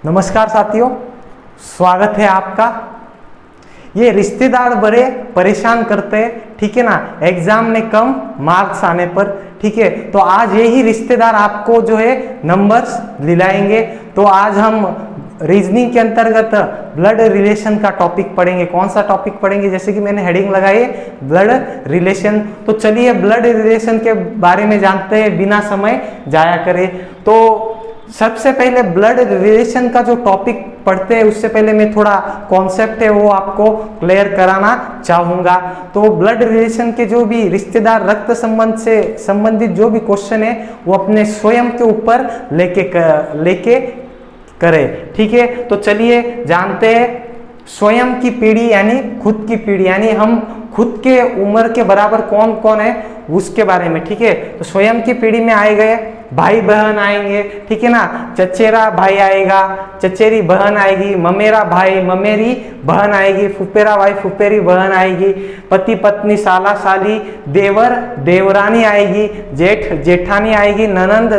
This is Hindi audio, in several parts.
नमस्कार साथियों, स्वागत है आपका। ये रिश्तेदार बड़े परेशान करते हैं, ठीक है ना, एग्जाम में कम मार्क्स आने पर, ठीक है। तो आज यही रिश्तेदार आपको जो है नंबर्स दिलाएंगे। तो आज हम रीजनिंग के अंतर्गत ब्लड रिलेशन का टॉपिक पढ़ेंगे। कौन सा टॉपिक पढ़ेंगे? जैसे कि मैंने हेडिंग लगाई है ब्लड रिलेशन। तो चलिए ब्लड रिलेशन के बारे में जानते हैं बिना समय जाया करें। तो सबसे पहले ब्लड रिलेशन का जो टॉपिक पढ़ते हैं उससे पहले मैं थोड़ा कॉन्सेप्ट है वो आपको क्लियर कराना चाहूंगा। तो ब्लड रिलेशन के जो भी रिश्तेदार रक्त संबंध से संबंधित जो भी क्वेश्चन है वो अपने स्वयं के ऊपर लेके करे, ठीक है। तो चलिए जानते हैं स्वयं की पीढ़ी यानी खुद की पीढ़ी, यानी हम खुद के उम्र के बराबर कौन कौन है उसके बारे में, ठीक है। तो स्वयं की पीढ़ी में आए गए भाई बहन आएंगे, ठीक है ना। चचेरा भाई आएगा, चचेरी बहन आएगी, ममेरा भाई ममेरी बहन आएगी, फुफेरा भाई फुफेरी बहन आएगी, पति पत्नी साला साली, देवर देवरानी आएगी, जेठ जेठानी आएगी, ननंद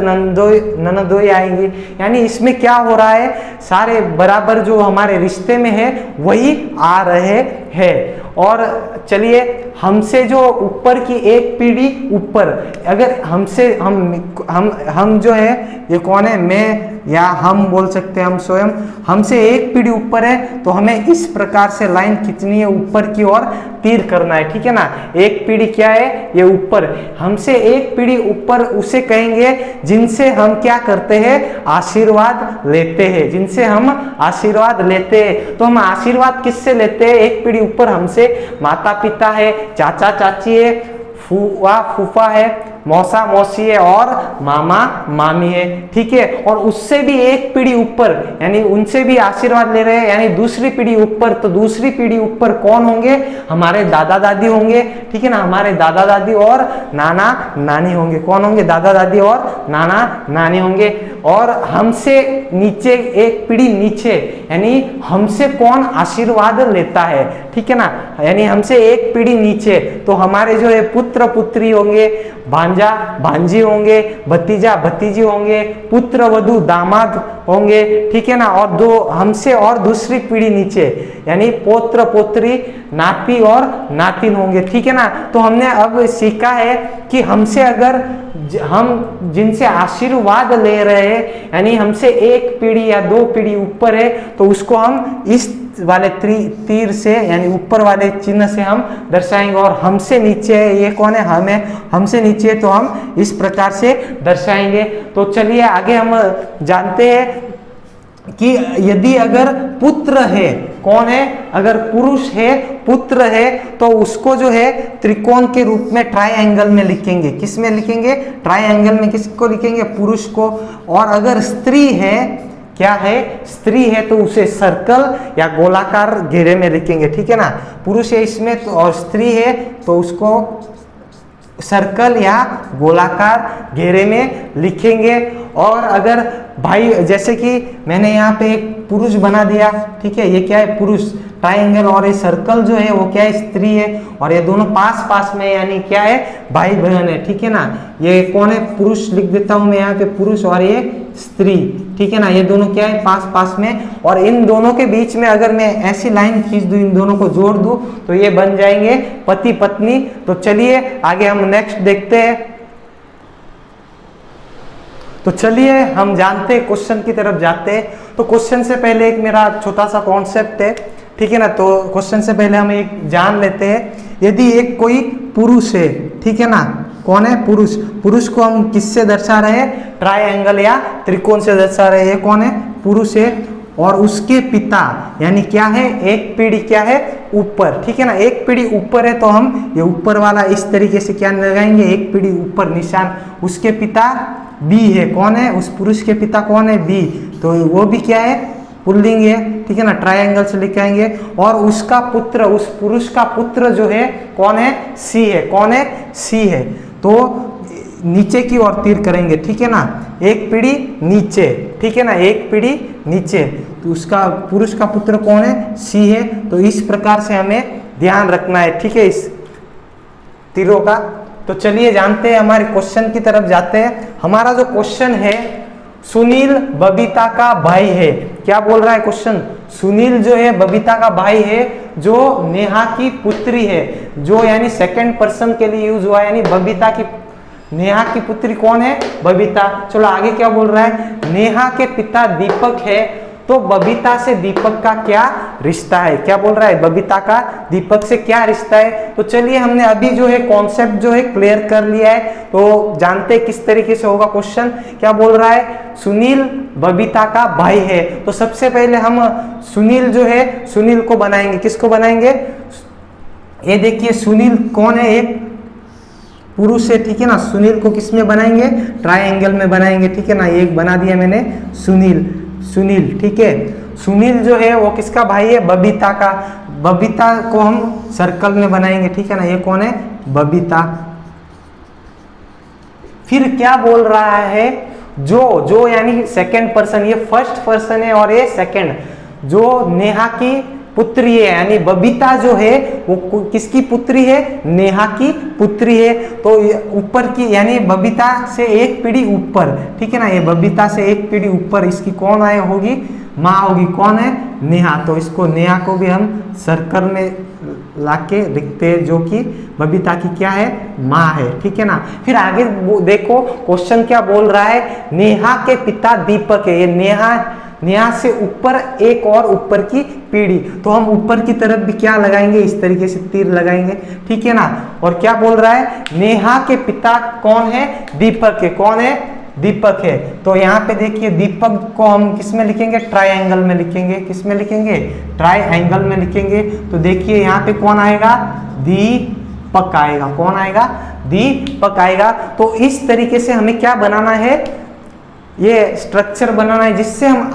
ननदोई आएंगी। यानी इसमें क्या हो रहा है, सारे बराबर जो हमारे रिश्ते में है वही आ रहे हैं। और चलिए हमसे जो ऊपर की एक पीढ़ी ऊपर, अगर हमसे हम जो है ये कौन है, मैं या हम बोल सकते हैं हम स्वयं, हमसे एक पीढ़ी ऊपर है तो हमें इस प्रकार से लाइन खींचनी है, ऊपर की ओर तीर करना है, ठीक है ना। एक पीढ़ी क्या है, ये ऊपर, हमसे एक पीढ़ी ऊपर उसे कहेंगे जिनसे हम क्या करते हैं, आशीर्वाद लेते हैं। जिनसे हम आशीर्वाद लेते हैं, तो हम आशीर्वाद किससे लेते हैं? एक पीढ़ी ऊपर हमसे माता पिता है, चाचा चाची है, फूफा फूफा है, मौसा मौसी है और मामा मामी है, ठीक है। और उससे भी एक पीढ़ी ऊपर यानी उनसे भी आशीर्वाद ले रहे हैं, यानी दूसरी पीढ़ी ऊपर। तो दूसरी पीढ़ी ऊपर कौन होंगे? हमारे दादा दादी होंगे, ठीक है ना। हमारे दादा दादी और नाना नानी होंगे। कौन होंगे? दादा दादी और नाना नानी होंगे। और हमसे नीचे एक पीढ़ी नीचे, यानी हमसे कौन आशीर्वाद लेता है, ठीक है ना। यानी हमसे एक पीढ़ी नीचे तो हमारे जो है पुत्र पुत्री होंगे, भांजा भांजी होंगे, भतीजा भतीजी होंगे, पुत्र वधू दामाद होंगे, ठीक है ना। और दो हमसे और दूसरी पीढ़ी नीचे यानी पोत्र पोत्री, नाती और नातिन होंगे, ठीक है ना। तो हमने अब सीखा है कि हमसे अगर हम जिनसे आशीर्वाद ले रहे हैं यानी हमसे एक पीढ़ी या दो पीढ़ी ऊपर है तो उसको हम इस वाले तीर से यानी ऊपर वाले चिन्ह से हम दर्शाएंगे। और हमसे नीचे है, ये कौन है? हमें हमसे नीचे तो हम इस प्रकार से दर्शाएंगे। तो चलिए आगे हम जानते हैं कि यदि अगर पुत्र है, कौन है? अगर पुरुष है, पुत्र है, तो उसको जो है त्रिकोण के रूप में ट्रायंगल में लिखेंगे। किस में लिखेंगे? ट्रायंगल में। किसको लिखेंगे? पुरुष को। और अगर स्त्री है, क्या है? स्त्री है, तो उसे सर्कल या गोलाकार घेरे में लिखेंगे, ठीक है ना। पुरुष है इसमें तो, और स्त्री है तो उसको सर्कल या गोलाकार घेरे में लिखेंगे। और अगर भाई, जैसे कि मैंने यहाँ पे एक पुरुष बना दिया, ठीक है, ये क्या है? पुरुष ट्रायंगल। और ये सर्कल जो है वो क्या है? स्त्री है। और ये दोनों पास पास में यानी क्या है? भाई बहन है, ठीक है ना। ये कौन है? पुरुष लिख देता हूं मैं यहाँ पे, पुरुष, और ये स्त्री, ठीक है ना। ये दोनों क्या है? पास पास में। और इन दोनों के बीच में अगर मैं ऐसी लाइन खींच दूं, इन दोनों को जोड़ दूं, तो ये बन जाएंगे पति पत्नी। तो चलिए आगे हम नेक्स्ट देखते हैं। तो चलिए हम जानते हैं, क्वेश्चन की तरफ जाते हैं। तो क्वेश्चन से पहले एक मेरा छोटा सा कॉन्सेप्ट है, ठीक है ना। तो क्वेश्चन से पहले हम एक जान लेते हैं, यदि एक कोई पुरुष है, ठीक है ना, कौन है? पुरुष। पुरुष को हम किससे दर्शा रहे हैं? ट्रायंगल या त्रिकोण से दर्शा रहे हैं। ये कौन है? पुरुष है। और उसके पिता यानी क्या है? एक पीढ़ी क्या है? ऊपर, ठीक है ना। एक पीढ़ी ऊपर है तो हम ये ऊपर वाला इस तरीके से क्या लगाएंगे? एक पीढ़ी ऊपर निशान। उसके पिता बी है, कौन है? उस पुरुष के पिता कौन है? बी। तो वो भी क्या है? पुल्लिंग है, ठीक है ना, ट्रायंगल से लिखाएंगे। और उसका पुत्र, उस पुरुष का पुत्र जो है कौन है? सी है। कौन है? सी है। तो नीचे की ओर तीर करेंगे, ठीक है ना। एक पीढ़ी नीचे, ठीक है ना, एक पीढ़ी नीचे। तो उसका पुरुष का पुत्र कौन है? सी है। तो इस प्रकार से हमें ध्यान रखना है, ठीक है, इस तीरों का। तो चलिए जानते हैं, हमारे क्वेश्चन की तरफ जाते हैं। हमारा जो क्वेश्चन है सुनील बबीता का भाई है। क्या बोल रहा है क्वेश्चन? सुनील जो है बबीता का भाई है, जो नेहा की पुत्री है, जो यानी सेकंड पर्सन के लिए यूज हुआ, यानी बबीता की, नेहा की पुत्री कौन है? बबीता। चलो आगे क्या बोल रहा है? नेहा के पिता दीपक है, तो बबीता से दीपक का क्या रिश्ता है? क्या बोल रहा है? बबीता का दीपक से क्या रिश्ता है? तो चलिए हमने अभी जो है कॉन्सेप्ट जो है क्लियर कर लिया है, तो जानते हैं किस तरीके से होगा क्वेश्चन। क्या बोल रहा है? सुनील बबीता का भाई है, तो सबसे पहले हम सुनील जो है, सुनील को बनाएंगे। किसको बनाएंगे? ये देखिए सुनील कौन है? एक पुरुष है, ठीक है ना। सुनील को किस में बनाएंगे? ट्रायंगल में बनाएंगे, ठीक है ना। एक बना दिया मैंने सुनील, सुनील, ठीक है। सुनील जो है वो किसका भाई है? बबीता का। बबीता को हम सर्कल में बनाएंगे, ठीक है ना। ये कौन है? बबीता। फिर क्या बोल रहा है? जो यानी सेकंड पर्सन, ये फर्स्ट पर्सन है और ये सेकंड, जो नेहा की पुत्री है, यानी बबीता जो है वो किसकी पुत्री है? नेहा की पुत्री है। तो ऊपर की, यानी बबीता से एक पीढ़ी ऊपर, ठीक है ना। ये बबीता से एक पीढ़ी ऊपर इसकी कौन आए होगी? माँ होगी। कौन है? नेहा। तो इसको, नेहा को भी हम सर्कल में लाके लिखते हैं, जो कि बबीता की क्या है? माँ है, ठीक है ना। फिर आगे देखो क्वेश्चन क्या बोल रहा है? नेहा के पिता दीपक है। ये नेहा से ऊपर एक और ऊपर की पीढ़ी, तो हम ऊपर की तरफ भी क्या लगाएंगे? इस तरीके से तीर लगाएंगे, ठीक है ना। और क्या बोल रहा है? नेहा के पिता कौन है? दीपक है। कौन है? दीपक है। तो यहाँ पे देखिए दीपक को हम किस में लिखेंगे? ट्रायंगल में लिखेंगे। किस में लिखेंगे? ट्रायंगल में लिखेंगे। तो देखिए यहाँ पे कौन आएगा? दीपक आएगा। कौन आएगा? दीपक आएगा। तो इस तरीके से हमें क्या बनाना है? ये स्ट्रक्चर बनाना है, जिससे हम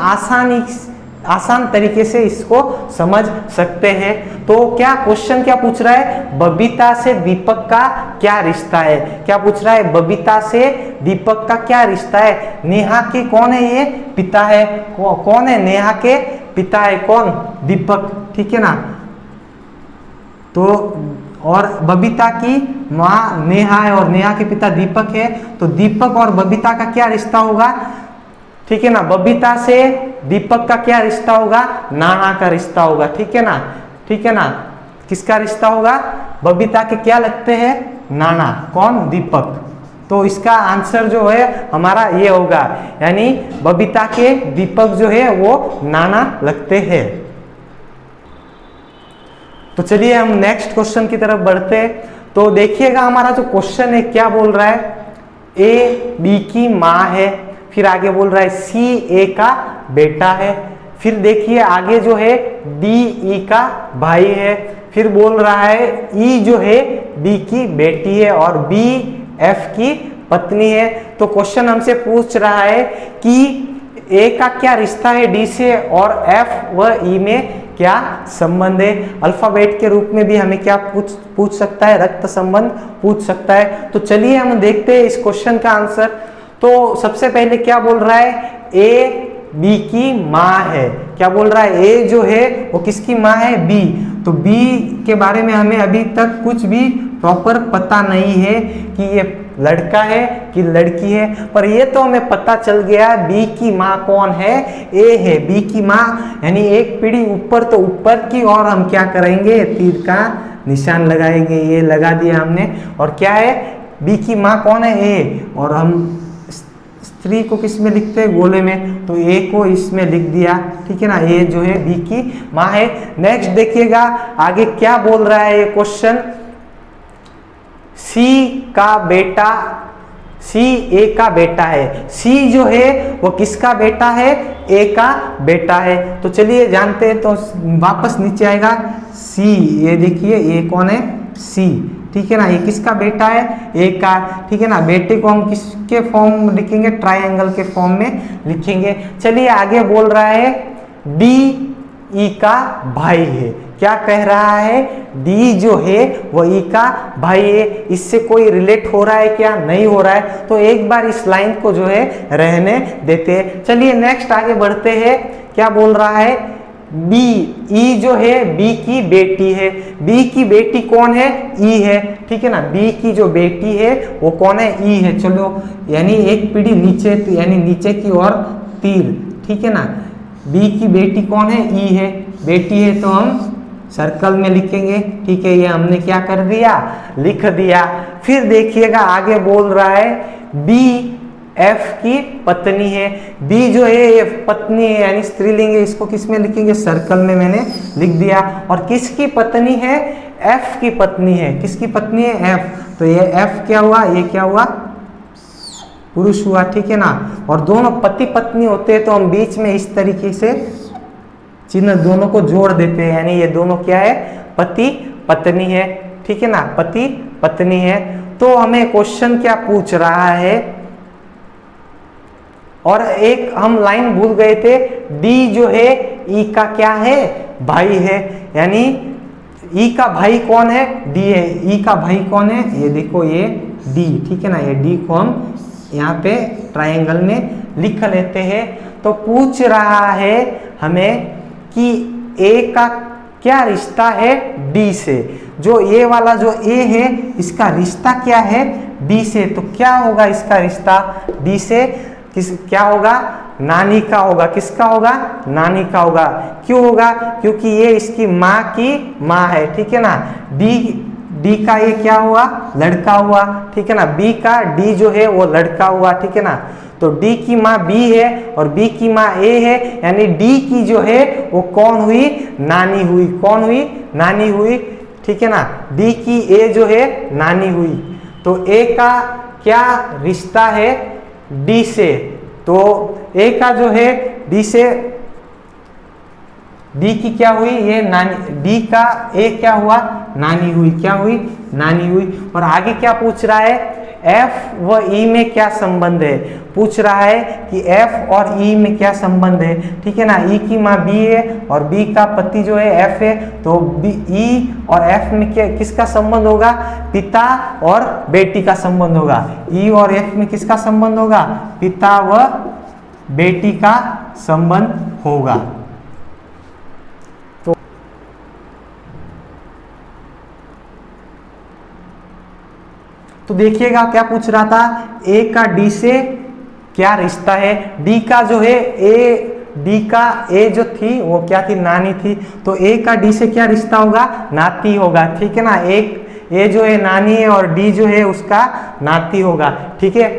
आसान तरीके से इसको समझ सकते हैं। तो क्या क्वेश्चन क्या पूछ रहा है? बबीता से दीपक का क्या रिश्ता है? क्या पूछ रहा है? बबीता से दीपक का क्या रिश्ता है? नेहा के कौन है? ये पिता है। कौन है? नेहा के पिता है। कौन? दीपक, ठीक है ना। तो और बबीता की माँ नेहा है और नेहा के पिता दीपक है, तो दीपक और बबीता का क्या रिश्ता होगा? ठीक है ना। बबीता से दीपक का क्या रिश्ता होगा? नाना का रिश्ता होगा, ठीक है ना। ठीक है ना। किसका रिश्ता होगा? बबीता के क्या लगते हैं? नाना। कौन? दीपक। तो इसका आंसर जो है हमारा ये होगा, यानी बबीता के दीपक जो है वो नाना लगते हैं। तो चलिए हम नेक्स्ट क्वेश्चन की तरफ बढ़ते हैं। तो देखिएगा हमारा जो क्वेश्चन है क्या बोल रहा है? ए बी की माँ है, फिर आगे बोल रहा है सी ए का बेटा है, फिर देखिए आगे जो है डी ई का भाई है, फिर बोल रहा है ई जो है डी की बेटी है और बी एफ की पत्नी है। तो क्वेश्चन हमसे पूछ रहा है कि ए का क्या रिश्ता है डी से और एफ व ई में क्या संबंध है। अल्फाबेट के रूप में भी हमें क्या पूछ सकता है? रक्त संबंध पूछ सकता है। तो चलिए हम देखते हैं इस क्वेश्चन का आंसर। तो सबसे पहले क्या बोल रहा है? ए बी की माँ है। क्या बोल रहा है? ए जो है वो किसकी माँ है? बी। तो बी के बारे में हमें अभी तक कुछ भी प्रॉपर पता नहीं है कि ये लड़का है कि लड़की है, पर ये तो हमें पता चल गया बी की माँ कौन है? ए है। बी की माँ यानी एक पीढ़ी ऊपर, तो ऊपर की और हम क्या करेंगे? तीर का निशान लगाएंगे। ये लगा दिया हमने। और क्या है? बी की माँ कौन है? ए। और हम स्त्री को किस में लिखते हैं? गोले में, तो ए को इसमें लिख दिया, ठीक है ना। ए जो है बी की माँ है। नेक्स्ट देखिएगा आगे क्या बोल रहा है ये क्वेश्चन। सी का बेटा, सी ए का बेटा है। सी जो है वो किसका बेटा है? ए का बेटा है। तो चलिए जानते हैं। तो वापस नीचे आएगा सी। ये देखिए ए कौन है? सी, ठीक है ना। ये किसका बेटा है? ए का, ठीक है ना। बेटे को हम किसके फॉर्म में लिखेंगे? ट्रायंगल के फॉर्म में लिखेंगे। चलिए आगे बोल रहा है डी ई का भाई है। क्या कह रहा है? डी जो है वो ई का भाई है। इससे कोई रिलेट हो रहा है क्या? नहीं हो रहा है। तो एक बार इस लाइन को जो है रहने देते हैं। चलिए नेक्स्ट आगे बढ़ते हैं। क्या बोल रहा है? बी ई जो है बी की बेटी है। बी की बेटी कौन है? ई है, ठीक है ना। बी की जो बेटी है वो कौन है? ई है। चलो यानी एक पीढ़ी नीचे, यानी नीचे की ओर तीर, ठीक है ना। बी की बेटी कौन है? ई है, बेटी है, तो हम सर्कल में लिखेंगे, ठीक है। ये हमने क्या कर दिया? लिख दिया। फिर देखिएगा आगे बोल रहा है बी एफ की पत्नी है। बी जो है ये पत्नी है, यानी स्त्रीलिंग है, इसको किस में लिखेंगे? सर्कल में मैंने लिख दिया। और किसकी पत्नी है? एफ की पत्नी है। किसकी पत्नी है? एफ। तो ये एफ क्या हुआ? ये क्या हुआ? पुरुष हुआ, ठीक है ना। और दोनों पति पत्नी होते हैं तो हम बीच में इस तरीके से चिन्ह दोनों को जोड़ देते हैं, यानी ये दोनों क्या है? पति पत्नी है, ठीक है ना, पति पत्नी है। तो हमें क्वेश्चन क्या पूछ रहा है? और एक हम लाइन भूल गए थे, डी जो है ई का क्या है? भाई है, यानी ई का भाई कौन है? डी है। ई का भाई कौन है? ये देखो, ये डी, ठीक है ना। ये डी को हम यहाँ पे ट्रायंगल में लिख लेते हैं। तो पूछ रहा है हमें कि ए का क्या रिश्ता है डी से। जो ये वाला जो ए है इसका रिश्ता क्या है? डी से। तो क्या होगा इसका रिश्ता डी से? क्या होगा? नानी का होगा। किसका होगा? नानी का होगा। क्यों होगा? क्योंकि ये इसकी माँ की माँ है, ठीक है ना। डी का ये क्या हुआ? लड़का हुआ, ठीक है ना। बी का डी जो है वो लड़का हुआ, ठीक है ना। तो डी की माँ बी है और बी की माँ ए है, यानी डी की जो है वो कौन हुई? नानी हुई। कौन हुई? नानी हुई, ठीक है ना। डी की ए जो है नानी हुई। तो ए का क्या रिश्ता है डी से? तो ए का जो है डी से, डी की क्या हुई? ये नानी। डी का ए क्या हुआ? नानी हुई। क्या हुई? नानी हुई। और आगे क्या पूछ रहा है? एफ व ई में क्या संबंध है? पूछ रहा है कि एफ और ई में क्या संबंध है, ठीक है ना। ई की माँ बी है और बी का पति जो है एफ है, तो ई और एफ में क्या किसका संबंध होगा? पिता और बेटी का संबंध होगा। ई और एफ में किसका संबंध होगा? पिता व बेटी का संबंध होगा। तो देखिएगा क्या पूछ रहा था? ए का डी से क्या रिश्ता है? डी का जो है डी का ए जो थी वो क्या थी? नानी थी। तो ए का डी से क्या रिश्ता होगा? नाती होगा, ठीक है ना। एक ए जो है नानी है और डी जो है उसका नाती होगा, ठीक है।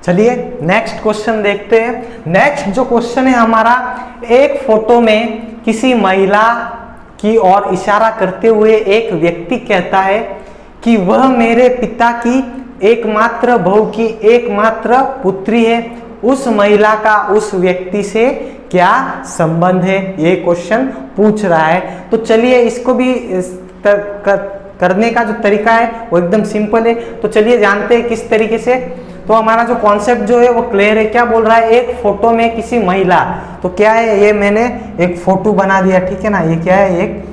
चलिए नेक्स्ट क्वेश्चन देखते हैं। नेक्स्ट जो क्वेश्चन है हमारा, एक फोटो में किसी महिला की ओर इशारा करते हुए एक व्यक्ति कहता है कि वह मेरे पिता की एकमात्र बहू की एकमात्र पुत्री है। उस महिला का उस व्यक्ति से क्या संबंध है? ये क्वेश्चन पूछ रहा है। तो चलिए इसको भी करने का जो तरीका है वो एकदम सिंपल है। तो चलिए जानते हैं किस तरीके से। तो हमारा जो कॉन्सेप्ट जो है वो क्लियर है। क्या बोल रहा है? एक फोटो में किसी महिला, तो क्या है? ये मैंने एक फोटो बना दिया, ठीक है ना। ये क्या है? एक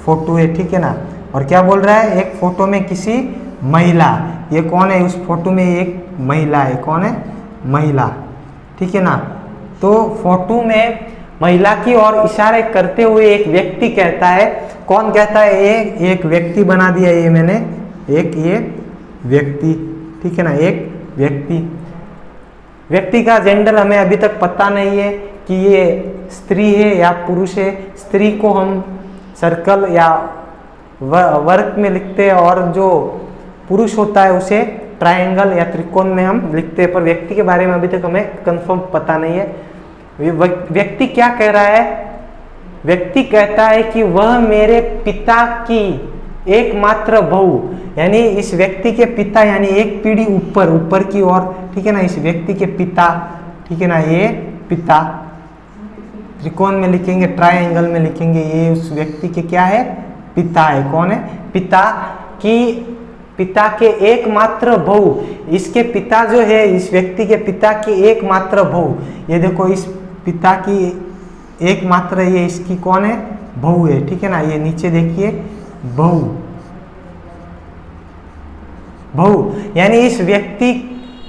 फोटो है, ठीक है ना। और क्या बोल रहा है? एक फोटो में किसी महिला। ये कौन है? उस फोटो में एक महिला है। कौन है? महिला, ठीक है ना। तो फोटो में महिला की ओर इशारे करते हुए एक व्यक्ति कहता है। कौन कहता है? एक व्यक्ति बना दिया ये मैंने, एक ये व्यक्ति, ठीक है ना। एक व्यक्ति का जेंडर हमें अभी तक पता नहीं है कि ये स्त्री है या पुरुष है। स्त्री को हम सर्कल या वर्ग में लिखते हैं और जो पुरुष होता है उसे ट्रायंगल या त्रिकोण में हम लिखते हैं। पर व्यक्ति के बारे में अभी तक हमें कंफर्म पता नहीं है। व्यक्ति क्या कह रहा है? व्यक्ति कहता है कि वह मेरे पिता की एकमात्र बहू, यानी इस व्यक्ति के पिता, यानी एक पीढ़ी ऊपर की ओर, ठीक है ना। इस व्यक्ति के पिता, ठीक है ना। ये पिता त्रिकोण में लिखेंगे, ट्रायंगल में लिखेंगे। ये उस व्यक्ति के क्या है? पिता है। कौन है? पिता के एकमात्र बहू। इसके पिता जो है, इस व्यक्ति के पिता की एकमात्र बहू, ये देखो, इस पिता की एकमात्र, ये इसकी कौन है? बहू है, ठीक है ना। ये नीचे देखिए, बहू, यानी इस व्यक्ति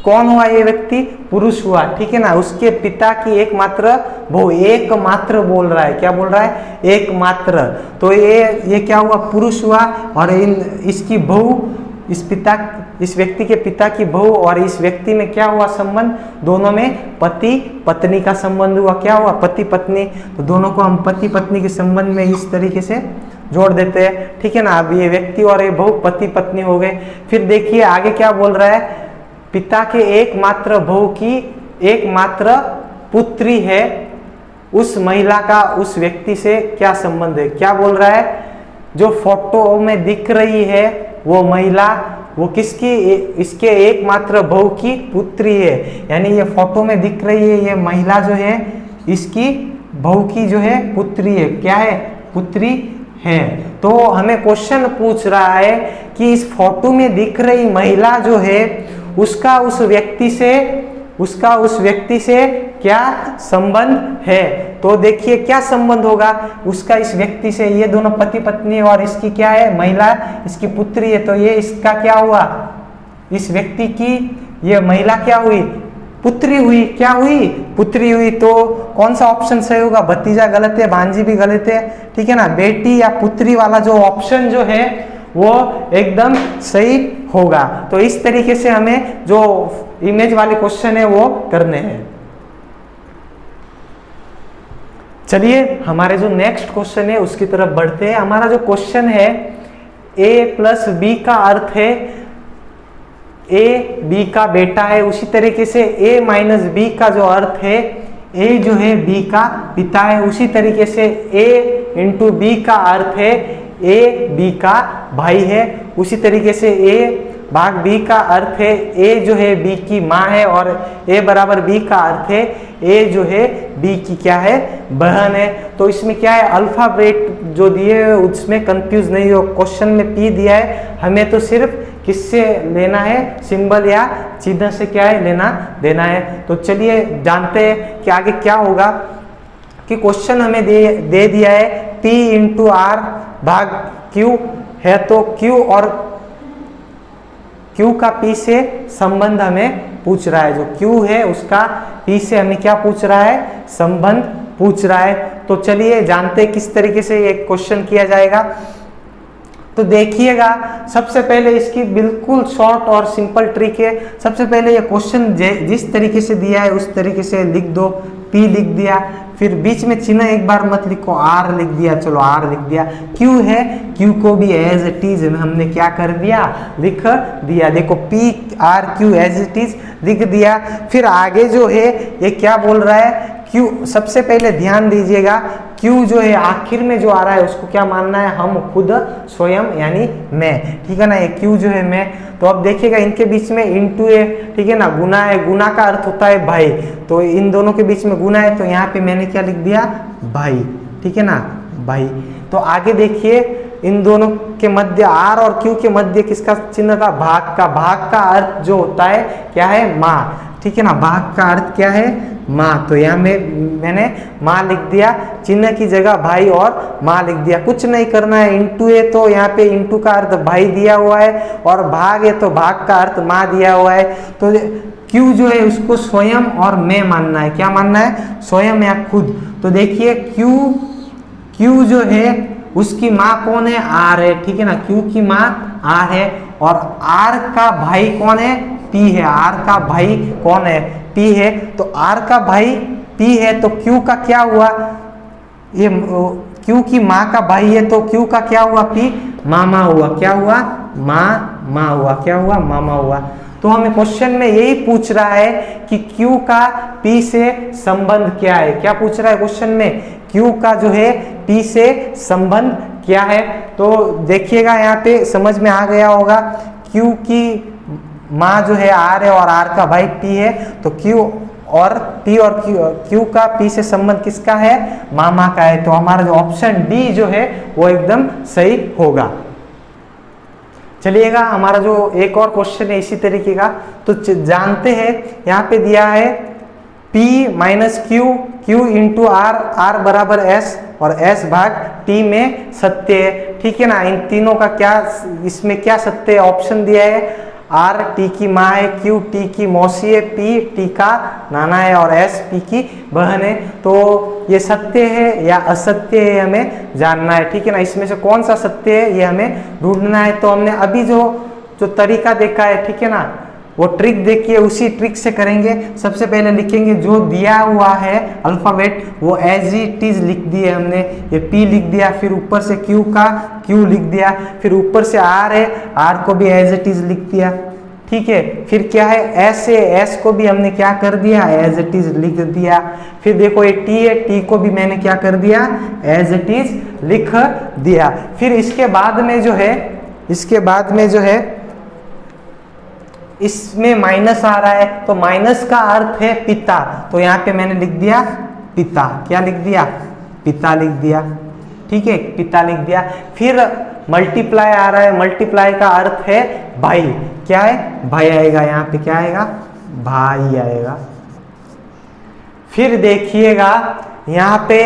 कौन हुआ ये व्यक्ति? पुरुष हुआ, ठीक है ना। उसके पिता की एकमात्र बहू, एकमात्र बोल रहा है, क्या बोल रहा है? एकमात्र। तो ये क्या हुआ? पुरुष हुआ। और इसकी बहू, इस व्यक्ति के पिता की बहू और इस व्यक्ति में क्या हुआ संबंध? दोनों में पति पत्नी का संबंध हुआ। क्या हुआ? पति पत्नी। तो दोनों को हम पति पत्नी के संबंध में इस तरीके से जोड़ देते हैं, ठीक है ना। अब ये व्यक्ति और ये बहू पति पत्नी हो गए। फिर देखिए आगे क्या बोल रहा है? पिता के एकमात्र बहू की एकमात्र पुत्री है, उस महिला का उस व्यक्ति से क्या संबंध है? क्या बोल रहा है? जो फोटो में दिख रही है वो महिला, वो किसकी? इसके एकमात्र बहू की पुत्री है। यानी ये फोटो में दिख रही है ये महिला जो है इसकी बहू की जो है पुत्री है। क्या है? पुत्री है। तो हमें क्वेश्चन पूछ रहा है कि इस फोटो में दिख रही महिला जो है उसका उस व्यक्ति से क्या संबंध है? तो देखिए क्या संबंध होगा उसका इस व्यक्ति से? ये दोनों पति पत्नी और इसकी क्या है? महिला इसकी पुत्री है। तो ये इसका क्या हुआ? इस व्यक्ति की ये महिला क्या हुई? पुत्री हुई। क्या हुई? पुत्री हुई। तो कौन सा ऑप्शन सही होगा? भतीजा गलत है, भांजी भी गलत है, ठीक है ना। बेटी या पुत्री वाला जो ऑप्शन जो है वो एकदम सही होगा। तो इस तरीके से हमें जो इमेज वाले क्वेश्चन है वो करने हैं। चलिए हमारे जो नेक्स्ट क्वेश्चन है उसकी तरफ बढ़ते हैं। हमारा जो क्वेश्चन है a प्लस बी का अर्थ है a b का बेटा है, उसी तरीके से a माइनस बी का जो अर्थ है a जो है b का पिता है, उसी तरीके से a इंटू बी का अर्थ है a b का भाई है, उसी तरीके से a भाग b का अर्थ है a जो है b की माँ है, और a बराबर b का अर्थ है a जो है b की क्या है? बहन है। तो इसमें क्या है? अल्फाबेट जो दिए है उसमें कंफ्यूज नहीं हो। क्वेश्चन में p दिया है, हमें तो सिर्फ किससे लेना है? सिंबल या चिन्ह से क्या है? लेना देना है। तो चलिए जानते हैं कि आगे क्या होगा। कि क्वेश्चन हमें दे दिया है p इंटू आर भाग q है, तो q और q का p से संबंध हमें पूछ रहा है। जो q है उसका p से हमें क्या पूछ रहा है? संबंध पूछ रहा है। तो चलिए जानते हैं किस तरीके से ये क्वेश्चन किया जाएगा। तो देखिएगा सबसे पहले इसकी बिल्कुल शॉर्ट और सिंपल ट्रिक है। सबसे पहले ये क्वेश्चन जिस तरीके से दिया है उस तरीके से लिख दो। p लिख दिया, फिर बीच में चिन्ह एक बार मत लिखो, r लिख दिया, चलो r लिख दिया। q है, q को भी एज इट इज हमने क्या कर दिया? लिख दिया। देखो p r q as it is लिख दिया। फिर आगे जो है ये क्या बोल रहा है? q, सबसे पहले ध्यान दीजिएगा q जो है आखिर में जो आ रहा है उसको क्या मानना है? हम खुद स्वयं यानी मैं, ठीक है ना। ये q जो है मैं। तो अब देखिएगा इनके बीच में इंटू है, ठीक है ना, गुना है। गुना का अर्थ होता है भाई, तो इन दोनों के बीच में गुना है, तो यहाँ पे मैंने क्या लिख दिया? भाई, ठीक है ना, भाई। तो आगे देखिए इन दोनों के मध्य r और q के मध्य किसका चिन्ह था? भाग का। भाग का अर्थ जो होता है क्या है? माँ, ठीक है ना। भाग का अर्थ क्या है? माँ। तो यहाँ मैंने माँ लिख दिया, चिन्ह की जगह भाई और माँ लिख दिया। कुछ नहीं करना है। इंटू है तो यहाँ पे इंटू का अर्थ भाई दिया हुआ है, और भाग है तो भाग का अर्थ माँ दिया हुआ है। तो Q जो है उसको स्वयं और मैं मानना है। क्या मानना है? स्वयं या खुद। तो देखिए Q जो है उसकी माँ कौन है? R है, ठीक है ना। Q की माँ R है, और R का भाई कौन है? P है। R का भाई कौन है? P है। तो R का भाई P है, तो Q का क्या हुआ? ये Q की माँ का भाई है, तो Q का क्या हुआ? P मामा हुआ। क्या हुआ? माँ हुआ। क्या हुआ? मामा हुआ। तो हमें क्वेश्चन में यही पूछ रहा है कि Q का P से संबंध क्या है। क्या पूछ रहा है क्वेश्चन में? Q का जो है P से संबंध क्या है। तो देखिएगा यहाँ पे समझ में आ गया होगा। Q की माँ जो है R है और R का भाई P है, तो Q और P और Q का P से संबंध किसका है? मामा का है। तो हमारा जो ऑप्शन डी जो है वो एकदम सही होगा। चलिएगा हमारा जो एक और क्वेश्चन है इसी तरीके का, तो जानते हैं यहाँ पे दिया है P minus Q into R, R बराबर S और S भाग T में सत्य है, ठीक है ना। इन तीनों का क्या, इसमें क्या सत्य है? ऑप्शन दिया है आर टी की माँ है, क्यू टी की मौसी है, पी टी का नाना है और एस पी की बहन है। तो ये सत्य है या असत्य है हमें जानना है, ठीक है ना। इसमें से कौन सा सत्य है ये हमें ढूंढना है। तो हमने अभी जो तरीका देखा है, ठीक है ना, वो ट्रिक देखिए, उसी ट्रिक से करेंगे। सबसे पहले लिखेंगे जो दिया हुआ है अल्फाबेट वो एज इट इज लिख दिए हमने। ये P लिख दिया, फिर ऊपर से Q का Q लिख दिया, फिर ऊपर से R है, R को भी एज इट इज लिख दिया, ठीक है। फिर क्या है S है, S को भी हमने क्या कर दिया, एज इट इज लिख दिया। फिर देखो ये T है, T को भी मैंने क्या कर दिया, एज इट इज लिख दिया। फिर इसके बाद में जो है इसमें माइनस आ रहा है, तो माइनस का अर्थ है पिता, तो यहाँ पे मैंने लिख दिया पिता। क्या लिख दिया, पिता लिख दिया, ठीक है, पिता लिख दिया। फिर मल्टीप्लाई आ रहा है, मल्टीप्लाई का अर्थ है भाई, क्या है, भाई आएगा, यहाँ पे क्या आएगा, भाई आएगा। फिर देखिएगा यहाँ पे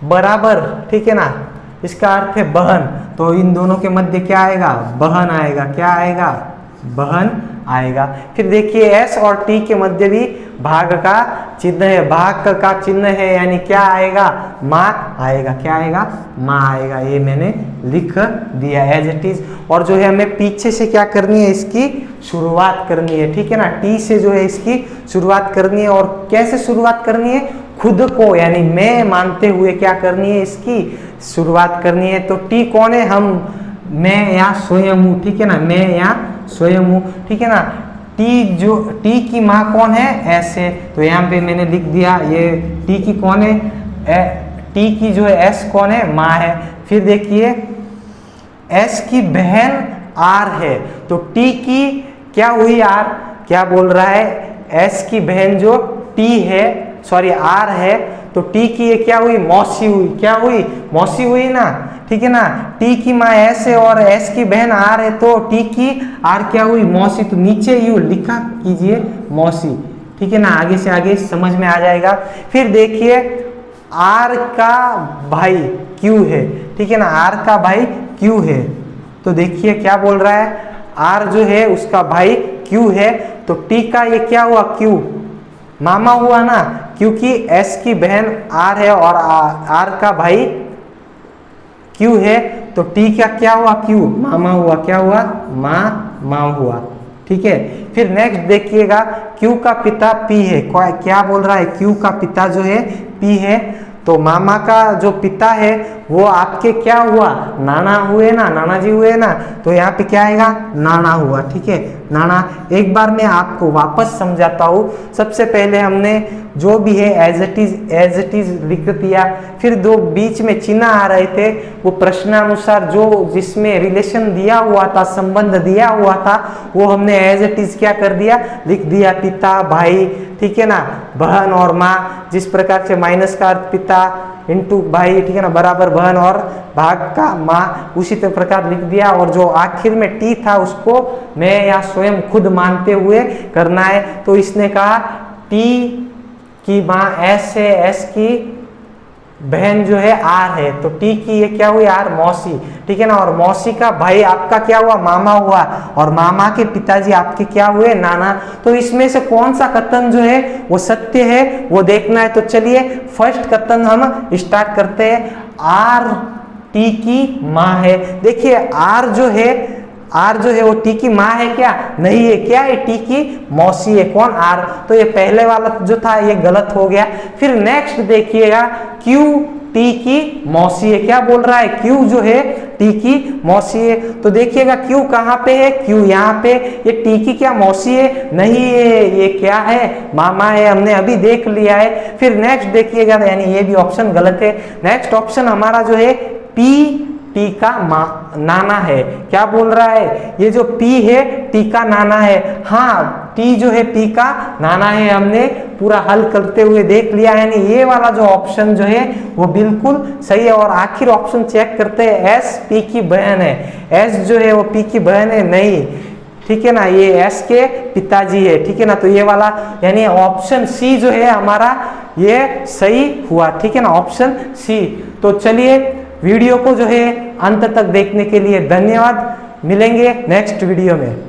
बराबर, ठीक है ना, इसका अर्थ है बहन, तो इन दोनों के मध्य क्या आएगा, बहन आएगा, क्या आएगा, बहन आएगा। फिर देखिए S और T के मध्य भी भाग का चिन्ह है, भाग का चिन्ह है, यानी क्या आएगा, माँ आएगा, क्या आएगा, माँ आएगा। ये मैंने लिख दिया एज इट इज। और जो है हमें पीछे से क्या करनी है, इसकी शुरुआत करनी है, ठीक है ना, T से जो है इसकी शुरुआत करनी है। और कैसे शुरुआत करनी है, खुद को यानी मैं मानते हुए क्या करनी है, इसकी शुरुआत करनी है। तो T कौन है, मैं या स्वयं हूँ, ठीक है ना, मैं या स्वयं हूँ, ठीक है ना। T की माँ कौन है, S है, तो यहाँ पे मैंने लिख दिया ये T की कौन है, T की जो है S कौन है, माँ है। फिर देखिए S की बहन R है, तो T की क्या हुई, R, क्या बोल रहा है, S की बहन जो T है, सॉरी R है, तो T की ये क्या हुई, मौसी हुई, क्या हुई, मौसी हुई ना, ठीक है ना। T की माँ S है और S की बहन R है, तो T की R क्या हुई, मौसी, तो नीचे यू लिखा कीजिए मौसी, ठीक है ना, आगे से आगे समझ में आ जाएगा। फिर देखिए R का भाई Q है, ठीक है ना, R का भाई Q है, तो देखिए क्या बोल रहा है, R जो है उसका भाई Q है, तो T का ये क्या हुआ, Q मामा हुआ ना, क्योंकि S की बहन R है और R का भाई Q है, तो T का क्या हुआ, Q मामा हुआ, क्या हुआ, माँ हुआ, ठीक है। फिर नेक्स्ट देखिएगा Q का पिता P है, क्या बोल रहा है, Q का पिता जो है P है, तो मामा का जो पिता है वो आपके क्या हुआ, नाना हुए ना, नाना जी हुए ना, तो यहाँ पे क्या आएगा, नाना हुआ, ठीक है, नाना। एक बार मैं आपको वापस समझाता हूँ। सबसे पहले हमने जो भी है एज इट इज लिख दिया, फिर दो बीच में चिन्ह आ रहे थे, वो प्रश्नानुसार जो जिसमें रिलेशन दिया हुआ था, संबंध दिया हुआ था, वो हमने एज इट इज क्या कर दिया, लिख दिया, पिता, भाई, ठीक है ना, बहन और माँ। जिस प्रकार से माइनस का अर्थ पिता इंटू भाई, ठीक है ना, बराबर बहन और भाग का माँ, उसी प्रकार लिख दिया। और जो आखिर में T था उसको मैं या स्वयं खुद मानते हुए करना है। तो इसने कहा T की माँ S है, S की बहन जो है R है, तो T की ये क्या हुई, R मौसी, ठीक है ना, और मौसी का भाई आपका क्या हुआ, मामा हुआ, और मामा के पिताजी आपके क्या हुए, नाना। तो इसमें से कौन सा कथन जो है वो सत्य है वो देखना है। तो चलिए फर्स्ट कथन हम स्टार्ट करते हैं। R T की माँ है, देखिए R जो है वो T की माँ है क्या, नहीं है, क्या है, T की मौसी है, कौन, R, तो ये पहले वाला जो था ये गलत हो गया। फिर नेक्स्ट देखिएगा Q T की मौसी है, क्या बोल रहा है, Q जो है T की मौसी है, तो देखिएगा Q कहाँ पे है, Q यहाँ पे, ये T की क्या मौसी है, नहीं है, ये क्या है, मामा है, हमने अभी देख लिया है। फिर नेक्स्ट देखिएगा, यानी ये भी ऑप्शन गलत है। नेक्स्ट ऑप्शन हमारा जो है P T का नाना है, क्या बोल रहा है, ये जो P है T का नाना है, हाँ T जो है P का नाना है, हमने पूरा हल करते हुए देख लिया, यानी ये वाला जो ऑप्शन जो है वो बिल्कुल सही है। और आखिर ऑप्शन चेक करते हैं, S P की बहन है, S जो है वो P की बहन है, नहीं, ठीक है ना, ये S के पिताजी है, ठीक है ना, तो ये वाला यानी ऑप्शन C जो है हमारा ये सही हुआ, ठीक है ना, ऑप्शन C। तो चलिए वीडियो को जो है अंत तक देखने के लिए धन्यवाद, मिलेंगे नेक्स्ट वीडियो में।